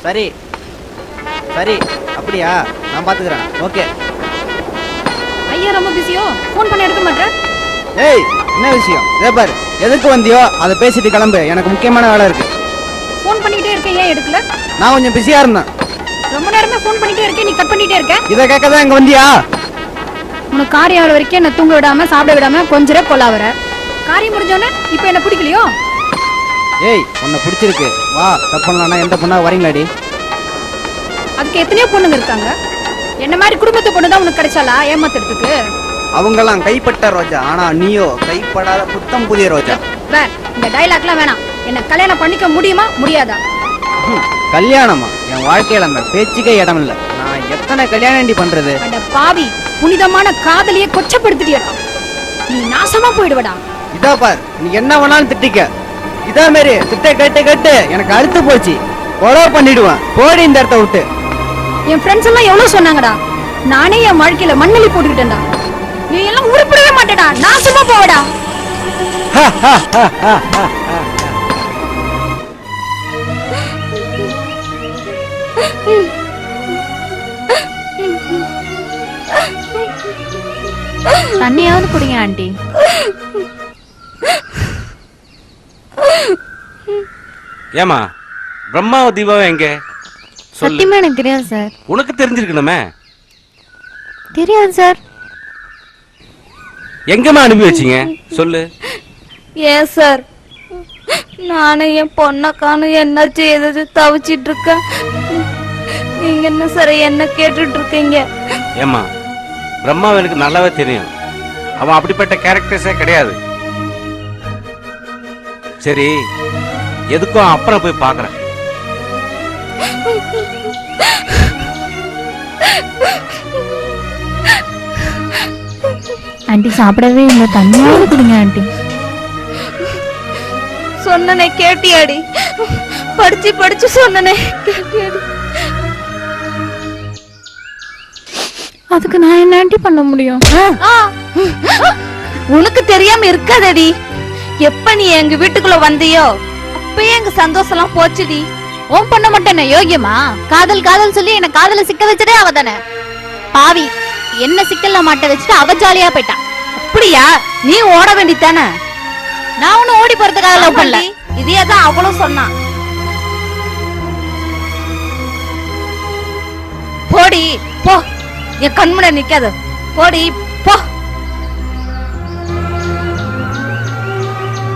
சரி சரி, அப்படியா? நான் பாத்துக்கிறேன். ஓகே. ஐயா ரொம்ப பிஸியோ? ஃபோன் பண்ண எடுக்க மாட்டேன். ஏய், என்ன விஷயம்? இதே பாரு, எதுக்கு வந்தியோ அதை பேசிட்டு கிளம்பு. எனக்கு முக்கியமான வேலை இருக்கு. ஃபோன் பண்ணிட்டே இருக்கேன், ஏன் எடுக்கல? நான் கொஞ்சம் பிஸியா இருந்தேன். ரொம்ப நேரமா ஃபோன் பண்ணிட்டே இருக்கேன், நீ கட் பண்ணிட்டே இருக்க. இதை கேட்க தான் இங்க வந்தியா? உனக்கு காரியம் ஆகிற வரைக்கும் என்ன தூங்க விடாம சாப்பிட விடாம கொஞ்சம் கொல்லாவற. காரியம் முடிஞ்சோடனே இப்போ என்ன பிடிக்கலையோ? ஏய், உன்னை பிடிச்சிருக்கு, வா. தப்பு பண்ணலாம்னா எந்த பொண்ணா வரீங்களாடி? அதுக்கு எத்தனையோ பொண்ணுங்க இருக்காங்க. என்ன மாதிரி குடும்பத்து பொண்ணு தான் உனக்கு கிடைச்சாலா ஏமாத்துறதுக்கு? அவங்கெல்லாம் கைப்பட்ட ரோஜா, ஆனா நீயோ கைப்படாத புத்தம் புதிய ரோஜா. இந்த டைலாக்லாம் வேணாம். என்ன கல்யாணம் பண்ணிக்க முடியுமா முடியாதா? கல்யாணமா? என் வாழ்க்கையில அந்த பேச்சுக்கே இடம் இல்ல. நான் எத்தனை கல்யாணம் பண்றது? அட பாவி, புனிதமான காதலியை கொச்சப்படுத்திட்டியடா. நீ நாசமா போயிடுவடா. இதா பார், நீ என்ன வேணாலும் திட்டிக்க. இதா மாரி திட்ட கேட்டு கேட்டு எனக்கு அறுத்து போச்சு. கொலை பண்ணிடுவேன். போடி இந்த இடத்த விட்டு. என் ஃப்ரெண்ட்ஸ் எல்லாம் எவ்வளவு சொன்னாங்கடா. நானே என் வாழ்க்கையில மண்ணலி போட்டுக்கிட்டேன்டா. நீ எல்லாம் உருப்படவே மாட்டேடா. நாசமா போவடா. தண்ணியாவது குடிங்க ஆண்டி. ஏமா பிரம்மாவ தீபாவும் எங்க? சத்தியமா எனக்கு தெரியாது சார். உனக்கு தெரிஞ்சிருக்கணுமே. தெரியாது சார். எங்கம்மா அனுப்பி வச்சீங்க சொல்லு. ஏன் சார், நானும் என் பொண்ணக்கானு என்ன செய்தது தவிச்சிட்டு இருக்கேன். நீங்க என்ன சார் என்ன கேட்டுட்டு இருக்கீங்க? ஏமா பிரம்மாவை எனக்கு நல்லாவே தெரியும். அவன் அப்படிப்பட்ட கேரக்டர்ஸே கிடையாது. சரி, எதுக்கும் அப்புறம் போய் பாக்குறேன். ஆண்டி சாப்பிடவே இல்லை, தண்ணியாவது குடிங்க ஆண்டி. சொன்னனே கேட்டியாடி? படிச்சு படிச்சு சொன்னனே கேட்டியாடி? அதுக்கு நான் என்ன ஆண்டி பண்ண முடியும்? உனக்கு தெரியாம இருக்காதடி. எப்ப நீ எங்க வீட்டுக்குள்ள வந்தியோ அப்பயே எங்க சந்தோஷம் எல்லாம் போச்சுடி. ஓம் பண்ண மாட்டேனே யோகியமா? காதல் காதல் சொல்லி என்ன காதல சிக்க வச்சதே அவ தானே. பாவி, என்ன சிக்கல்ல மாட்ட வச்சுட்டு அவ ஜாலியா போயிட்டான். அப்படியா? நீ ஓட வேண்டித்தானே. நான் ஒண்ணு ஓடி போறதுக்காக லவ் பண்ணல. இதையதான் அவளும் சொன்னான். போடி போ, என் கண்முனை நிக்காது. போடி போ.